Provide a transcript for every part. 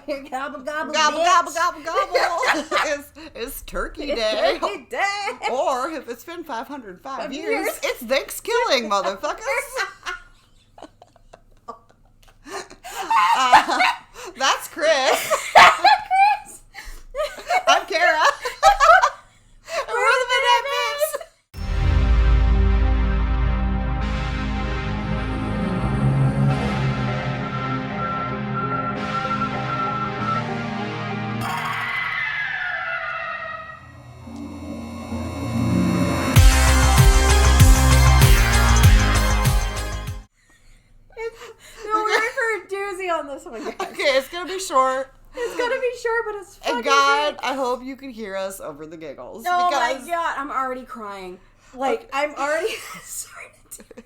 Gobble, gobble, gobble, bitch. gobble, gobble, gobble. It's Turkey Day. Turkey Day. Or if it's been 505 years, it's Thankskilling, motherfuckers. That's Chris. Chris. I'm Kara. And we're the Midnight Mix. On this one, guys. Okay, it's gonna be short. It's gonna be short, but it's fucking And God, good. I hope you can hear us over the giggles. Oh because... my God, I'm already crying. Like, I'm already started.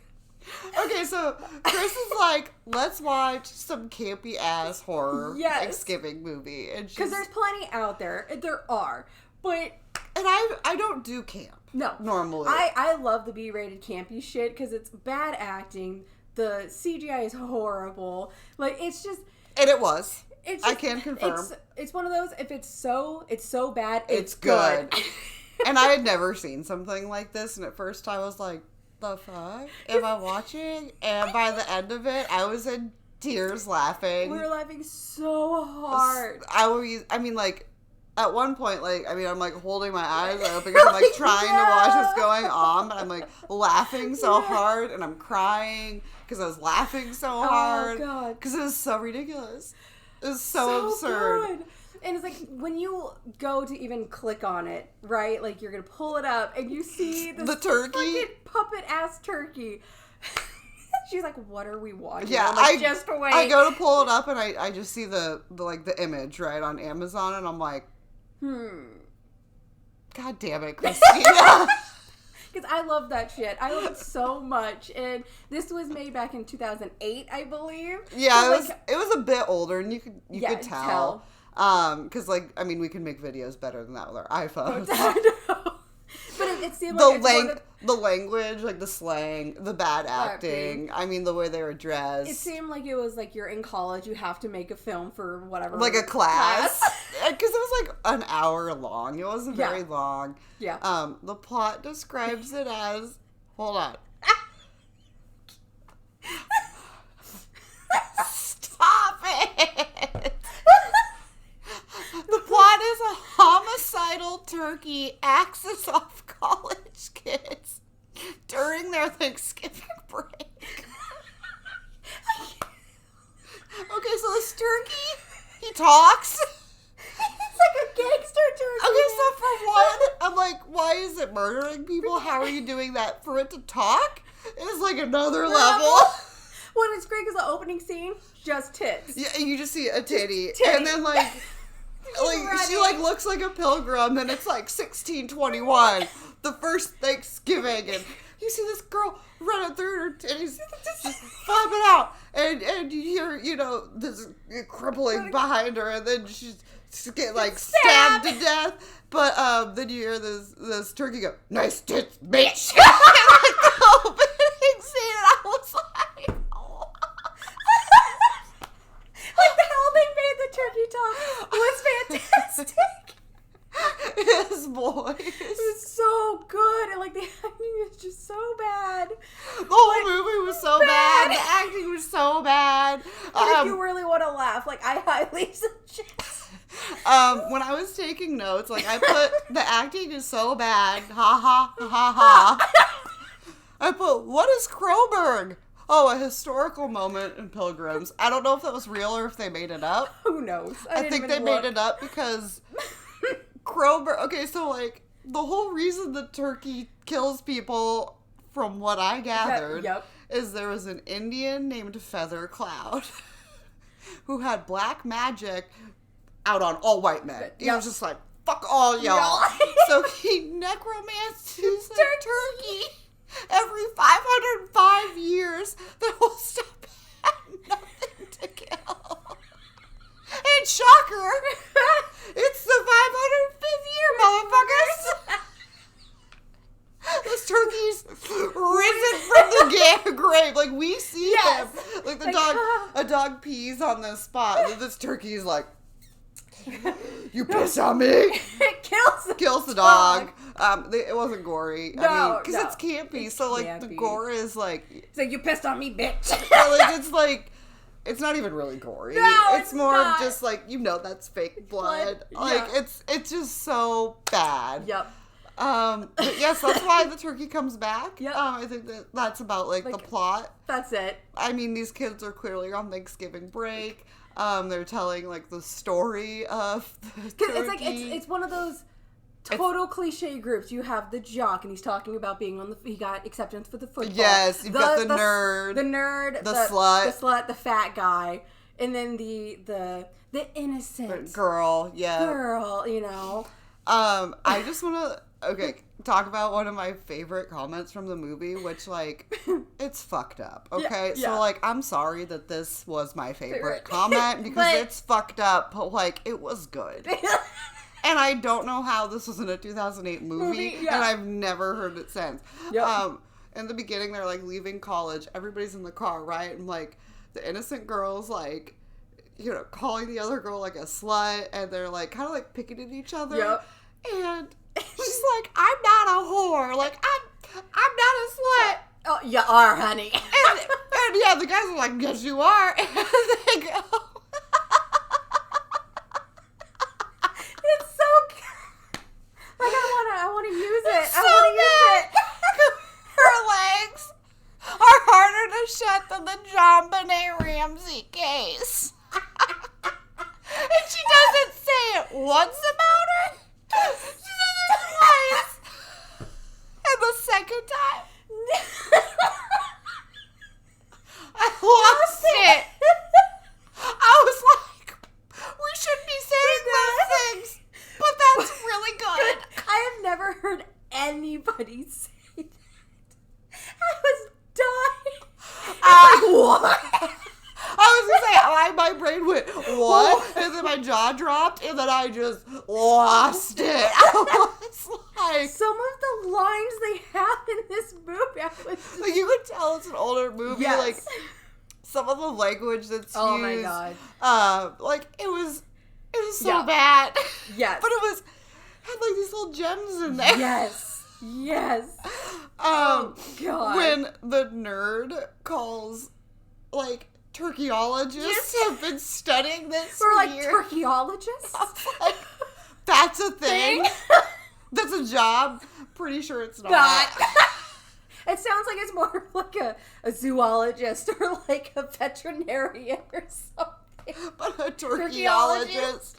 Okay, so Chris is like, let's watch some campy ass horror Thanksgiving movie, and because there's plenty out there. There are, but I don't do camp. No, normally. I love the B-rated campy shit because it's bad acting. The CGI is horrible. Like, it's just... And it was. It's just, I can confirm. It's one of those, if it's so bad, it's good. And I had never seen something like this, and at first I was like, the fuck am I watching? And by the end of it, I was in tears laughing. We were laughing so hard. I mean, like... At one point, like, I mean, I'm, like, holding my eyes open because I'm, like, trying to watch what's going on, but I'm, like, laughing so hard, and I'm crying because I was laughing so hard. Oh, God. Because it was so ridiculous. It was so absurd. Good. And it's like, when you go to even click on it, right? Like, you're going to pull it up, and you see this the turkey. fucking puppet-ass turkey. She's like, what are we watching? Yeah, I'm like, just wait. I go to pull it up, and I just see the image, right, on Amazon, and I'm like, God damn it, Christina. Because I love that shit. I love it so much. And this was made back in 2008, I believe. Yeah, so it was a bit older, and you could tell. Because, like, I mean, we can make videos better than that with our iPhones. I know. But it seemed like the language, like the slang, the bad acting. I mean, the way they were dressed. It seemed like it was like you're in college, you have to make a film for whatever. Like a class. Because it was like an hour long. It wasn't very long. Yeah. The plot describes it as... Hold on. Stop it! The plot is a homicidal turkey axes off college kids during their Thanksgiving break. Okay, so this turkey, he talks. It's like a gangster turkey. Okay, so for one, I'm like, why is it murdering people? How are you doing that? For it to talk is like another level. Well, it's great because the opening scene, just tits. Yeah, you just see a titty. Titty. And then like she like looks like a pilgrim, and it's like 1621, the first Thanksgiving, and you see this girl running through her titties, just flopping out, and you hear, you know, this crippling behind her, and then she's get like stabbed to death. But then you hear this turkey go, "Nice tits, bitch." And like the opening scene, and I was like, oh. Like how they made the turkey talk was fantastic. His voice. It was so good, and like the acting is just so bad. The whole movie was so bad. The acting was so bad. If you really want to laugh, like I highly suggest. When I was taking notes, like I put the acting is so bad. Ha ha ha ha. I put, what is Kroberg? Oh, a historical moment in Pilgrims. I don't know if that was real or if they made it up. Who knows? I think they made it up because Kroberg. Okay, so like the whole reason the turkey kills people, from what I gathered, is there was an Indian named Feather Cloud who had black magic out on all white men. He was just like, fuck all y'all. So he necromanced his turkey. Every 505 years, there will still be nothing to kill. And shocker, it's the 505th year, motherfuckers. This turkey's risen from the grave. Like, we see him. Like, a dog pees on this spot. And this turkey's like, You piss on me. It kills the dog. It wasn't gory. No, because it's campy. So like campy. The gore is like. It's like you pissed on me, bitch. It's like. It's not even really gory. No, it's more of just like that's fake blood. Like it's just so bad. Yep. But yes, that's why the turkey comes back. Yep. I think that's about like the plot. That's it. I mean, these kids are clearly on Thanksgiving break. They're telling like the story of the turkey. It's like it's one of those total cliche groups. You have the jock, and he's talking about being he got acceptance for the football. Yes, you've got the nerd, the slut, the fat guy, and then the innocent girl. Yeah, girl. You know. I just want to talk about one of my favorite comments from the movie, which like it's fucked up. Okay, so like I'm sorry that this was my favorite comment because it's fucked up, but like it was good. And I don't know how this was in a 2008 movie, and I've never heard it since. Yep. In the beginning, they're, like, leaving college. Everybody's in the car, right? And, like, the innocent girl's, like, calling the other girl, like, a slut, and they're, like, kind of, like, picking at each other. Yep. And she's like, I'm not a whore. Like, I'm not a slut. Oh, you are, honey. And yeah, the guys are like, yes, you are. And they go... I want to use it. I want to use it. Her legs are harder to shut than the John Benet Ramsey case. And she doesn't say it once about her. She says it twice. And the second time, I lost it. I was like, we shouldn't be saying those things. But that's really good. I have never heard anybody say that. I was dying. What? I was gonna say, my brain went, what? And then my jaw dropped, and then I just lost it. I was like... Some of the lines they have in this movie, I was just... Like, you could tell it's an older movie. Yes. Like, some of the language that's used. Oh, my God. Like, it was so bad. Yes. But it had like these little gems in there. Yes. Oh, God. When the nerd calls, like, turkeyologists have been studying this for like turkeyologists? Like, that's a thing? That's a job? Pretty sure it's not. It sounds like it's more like a zoologist or like a veterinarian or something. But a turkeyologist.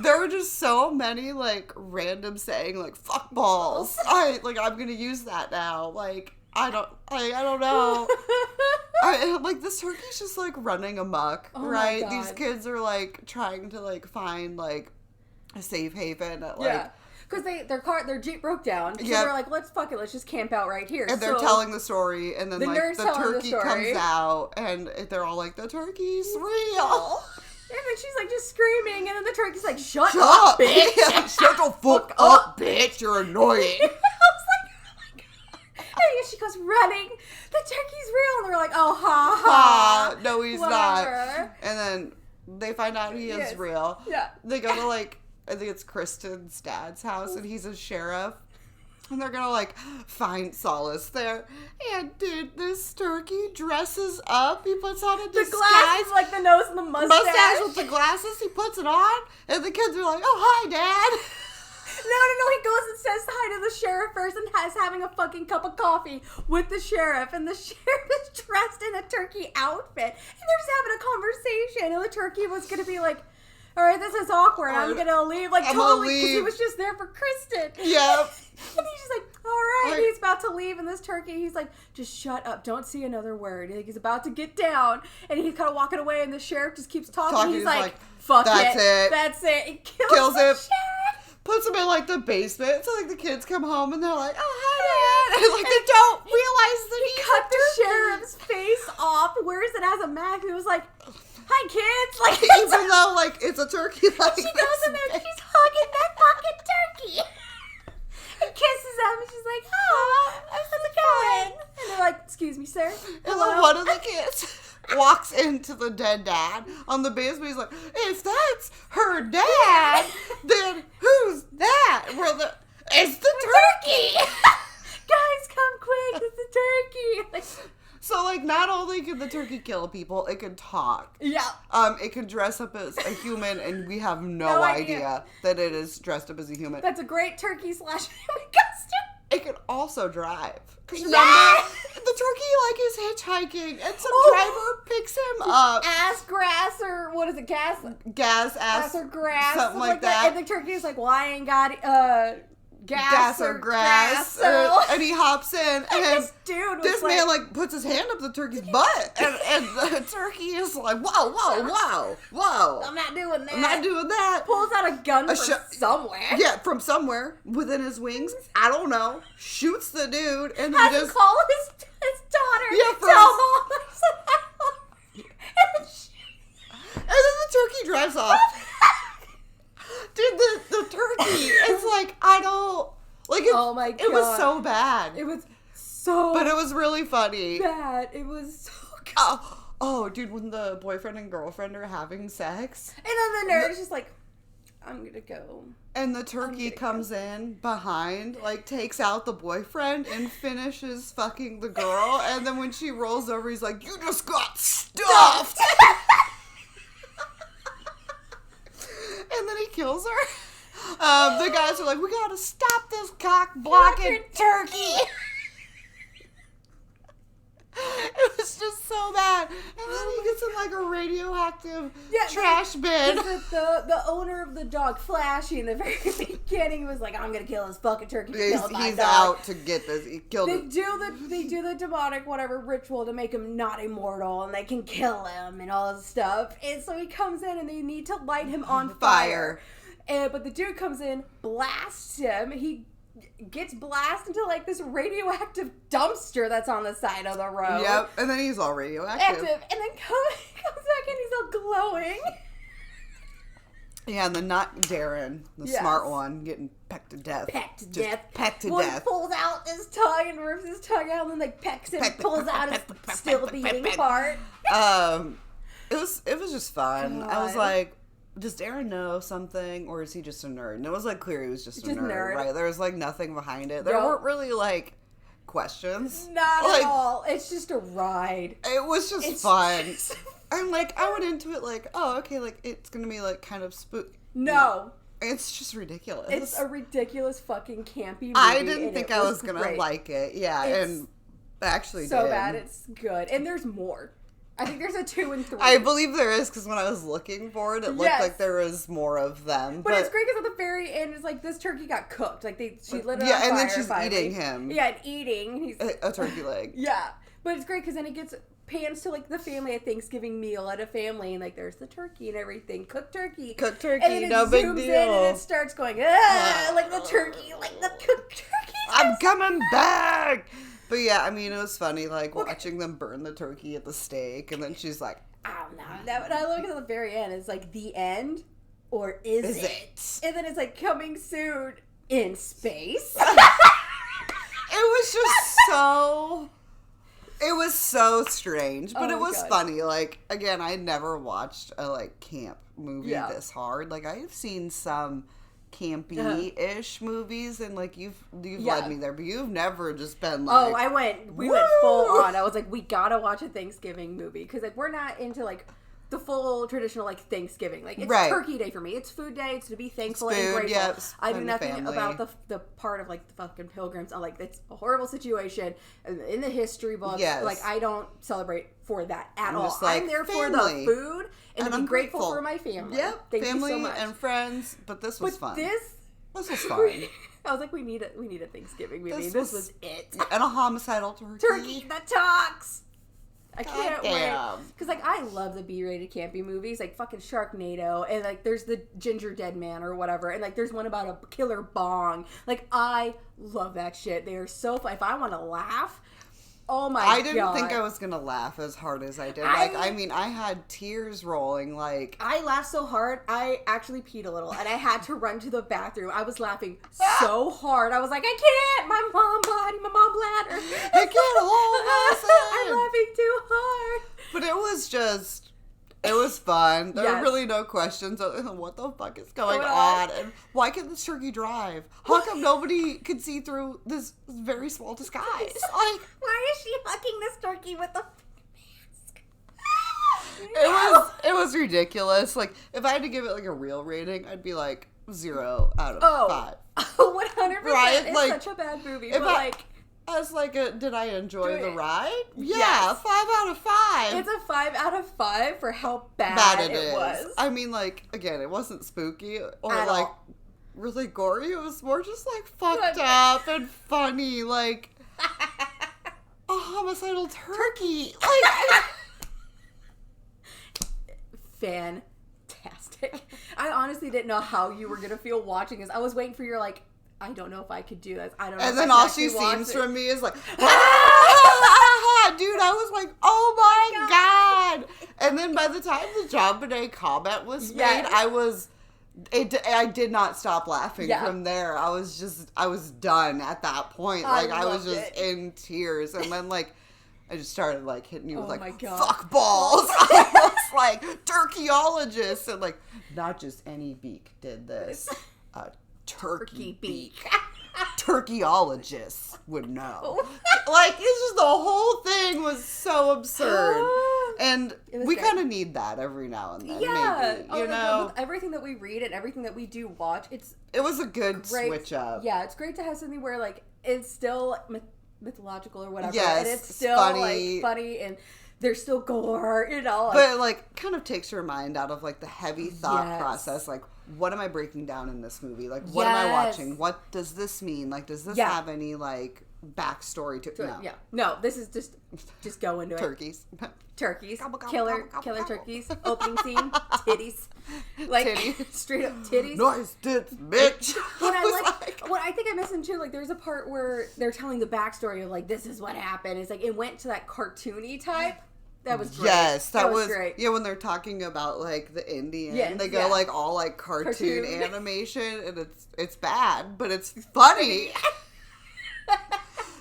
There were just so many like random saying like fuck balls. I'm gonna use that now. Like I don't know. Like this turkey's just like running amok, right? These kids are like trying to like find like a safe haven at like because their Jeep broke down. So they're like, let's just camp out right here. And they're telling the story, and then the turkey comes out, and they're all like, the turkey's real. And then she's like just screaming, and then the turkey's like, shut up, bitch. Yeah, shut the fuck up, bitch. You're annoying. I was like, oh my God. And she goes running. The turkey's real. And they're like, oh, ha, ha. No, he's not. And then they find out he is real. Yeah. They go to like, I think it's Kristen's dad's house, and he's a sheriff. And they're gonna, like, find solace there. And, dude, this turkey dresses up. He puts on a disguise. The glasses, like the nose and the mustache. With the glasses, he puts it on. And the kids are like, oh, hi, Dad. No. He goes and says hi to the sheriff first and is having a fucking cup of coffee with the sheriff. And the sheriff is dressed in a turkey outfit. And they're just having a conversation. And the turkey was gonna be like, all right, this is awkward. I'm gonna leave. Like, totally, because he was just there for Kristen. Yep. And he's just like, all right. And he's about to leave. And this turkey, he's like, just shut up. Don't say another word. He's about to get down. And he's kind of walking away. And the sheriff just keeps talking. He's like, fuck it. That's it. He kills the sheriff. Puts him in, like, the basement. So, like, the kids come home. And they're like, oh, hi, Dad. And, like, they don't realize that he cut the sheriff's face off. Wears it as a mask. It was like, hi, kids. Like, even though, like, it's a turkey. Like, she goes in there and she's hugging that fucking turkey. And kisses him. And she's like, oh, how's it going? And they're like, excuse me, sir. And then one of the kids walks into the dead dad on the basement. He's like, if that's her dad, then who's that? It's the turkey. Guys, come quick! It's the turkey. So, like, not only can the turkey kill people, it can talk. Yeah. It can dress up as a human, and we have no idea that it is dressed up as a human. That's a great turkey / human costume. It can also drive. Because remember, the turkey, like, is hitchhiking, and some driver picks him up. Ass grass, or what is it, gas? Gas, ass, or grass. something like that. And the turkey is like, well, I ain't got, gas or grass, and he hops in, and this man like puts his hand up the turkey's butt, and the turkey is like, whoa, I'm not doing that. Pulls out a gun from somewhere. Yeah, from somewhere within his wings. I don't know. Shoots the dude, and has he just to call his daughter. Yeah, tell mom I said I love you. And then the turkey drives off. Dude, the turkey is like, I don't, like, oh my God. It was so bad. It was so But it was really funny. bad. It was so good. Oh, dude, when the boyfriend and girlfriend are having sex. And then the nerd is just like, I'm gonna go. And the turkey comes in behind, like, takes out the boyfriend and finishes fucking the girl. And then when she rolls over, he's like, you just got stuffed. And then he kills her. The guys are like, we gotta stop this cock-blocking turkey. It was just so bad. And then he gets in like a radioactive trash bin. The owner of the dog, Flashy, in the very beginning was like, I'm gonna kill this fucking turkey. He's out to get this. He killed it. They do the demonic whatever ritual to make him not immortal, and they can kill him and all this stuff. And so he comes in and they need to light him on fire. But the dude comes in, blasts him. He gets blasted into like this radioactive dumpster that's on the side of the road. Yep, and then he's all radioactive. And then comes back and he's all glowing. Yeah, and then not Darren, the smart one, getting pecked to death. Pecked to death. Pulls out his tongue and rips his tongue out, and then like pecks him, pulls out his still beating part. It was just fun. God. I was like, does Darren know something, or is he just a nerd? And it was like clear he was just a nerd, right? There was like nothing behind it. There weren't really like questions. Not at all. It's just a ride. It was just fun. And like I went into it like, oh, okay, like it's gonna be like kind of spooky. No. It's just ridiculous. It's a ridiculous fucking campy movie. I didn't think I was gonna like it. Yeah, and actually so bad. It's good, and there's more. I think there's a 2 and 3. I believe there is, because when I was looking for it, it looked like there was more of them. But it's great because at the very end, it's like this turkey got cooked. Like she lit it on fire. Yeah, and then she's eating him. Yeah, and eating. He's a turkey leg. Yeah, but it's great because then it gets pans to like the family at Thanksgiving meal at a family, and like there's the turkey and everything, cooked turkey, and then no big deal. In and it starts going like the turkey, like the cooked turkey. I'm coming back. But yeah, I mean, it was funny, like, watching them burn the turkey at the stake, and then she's like, I don't know. And I look at the very end, it's like, the end, or is it? And then it's like, coming soon in space. It was just so... It was so strange, but it was funny. Like, again, I never watched a, like, camp movie this hard. Like, I've seen some campy-ish movies, and like you've led me there, but you've never just been like, we went full on. I was like, we gotta watch a Thanksgiving movie, because like we're not into like the full traditional like Thanksgiving. Like it's Turkey Day for me. It's food day. It's to be thankful and grateful. Yeah, I do nothing about the part of like the fucking pilgrims. I'm like, it's a horrible situation in the history books. Yes. Like I don't celebrate for that at all. Like, I'm there family. for the food and to I'm be grateful for my family. Yep, Thank family you so much. and friends. But this was fun. This was fun. I was like, we need a Thanksgiving movie. This was it. And a homicidal turkey. Turkey that talks. I can't wait. Damn. Because, like, I love the B-rated campy movies, like fucking Sharknado, and, like, there's the Ginger Dead Man or whatever, and, like, there's one about a killer bong. Like, I love that shit. They are so fun. If I want to laugh, Oh my god. I didn't think I was going to laugh as hard as I did. I had tears rolling. Like, I laughed so hard, I actually peed a little, and I had to run to the bathroom. I was laughing so hard. I was like, I can't! My mom bladder. I can't hold myself. I'm laughing too hard. But it was fun. There Yes. were really no questions other than what the fuck is going on and why can this turkey drive? How come nobody could see through this very small disguise? Like, why is she hugging this turkey with the mask? It was ridiculous. Like, if I had to give it like a real rating, I'd be like 0 out of 5. 100%. Right? It's Like, such a bad movie. if But like, as like did I enjoy the ride? Yeah, Yes. 5 out of 5. it's a 5 out of 5 for how bad it is. was. I mean, like, again, it wasn't spooky or At like all. really gory. It was more just like fucked up and funny, like a homicidal turkey. Like, fantastic. I honestly didn't know how you were gonna feel watching this. I was waiting for your like, I don't know if I could do this. I don't know. and if then I all could she actually watch sees it. from me is like, dude, I was like, oh my god. And then by the time the JonBenet comment was made, Yes. I did not stop laughing Yeah. from there. I was done at that point. Like, I was loved just it. in tears. And then, like, I just started, like, hitting you with, Oh like, my God. fuck balls. I was like, turkeyologist. And, like, not just any beak did this. A turkey beak. Turkeyologists would know. Like, it's just the whole thing was so absurd. And we kind of need that every now and then, maybe, you know? With everything that we read and everything that we do watch, It was a good great. switch up. Yeah, it's great to have something where, like, it's still mythological or whatever. Yes, and it's still, funny. like, funny and there's still gore, you know? Like, But it, like, kind of takes your mind out of, like, the heavy thought Yes. process. Like, what am I breaking down in this movie? Like, what am I Yes. watching? What does this mean? Like, does this Yeah. have any, like, backstory to it? No. Yeah. No, this is just go into it. Turkeys. Turkeys. Gobble, gobble, Killer gobble, gobble, killer gobble. turkeys. Opening scene. Titties. Like, Titties. straight up titties. Nice tits, bitch. What I was like, what I think I missed in too, like there's a part where they're telling the backstory of like this is what happened. It's like it went to that cartoony type. That was great. Yes, that was great. Yeah, when they're talking about like the Indian, Yes, they go yeah. like all like cartoon Cartoon. animation, and it's bad, but it's funny.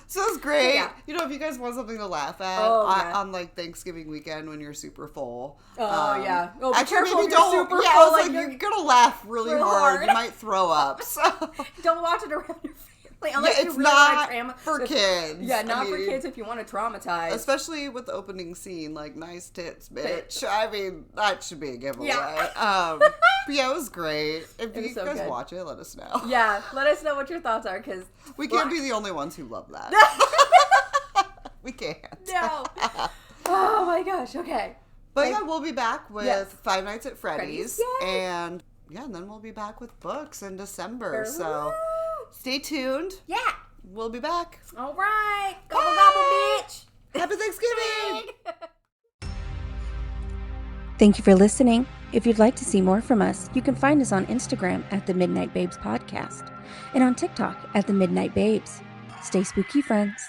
So it's great. Yeah. You know, if you guys want something to laugh at on like Thanksgiving weekend when you're super full. Oh yeah. Oh, be Actually, careful maybe if you're don't. super Yeah, I full, was like, like, you're you're gonna laugh really real hard. hard. You might throw up. So Don't watch it around your family yeah, unless you it's really not want to for kids. Yeah, not I for mean, kids if you want to traumatize. Especially with the opening scene, like, nice tits, bitch. I mean, that should be a giveaway. Yeah. But yeah, it was great. If was you so guys good. watch it, let us know. Yeah, let us know what your thoughts are because We can't be the only ones who love that. We can't. No. Oh my gosh. Okay. But yeah, we'll be back with Yes. Five Nights at Freddy's. Yay. And yeah, and then we'll be back with books in December. Woo. So stay tuned. Yeah. We'll be back. All right. Gobble gobble, bitch. Happy Thanksgiving! Thank you for listening. If you'd like to see more from us, you can find us on Instagram at the Midnight Babes Podcast and on TikTok at the Midnight Babes. Stay spooky, friends.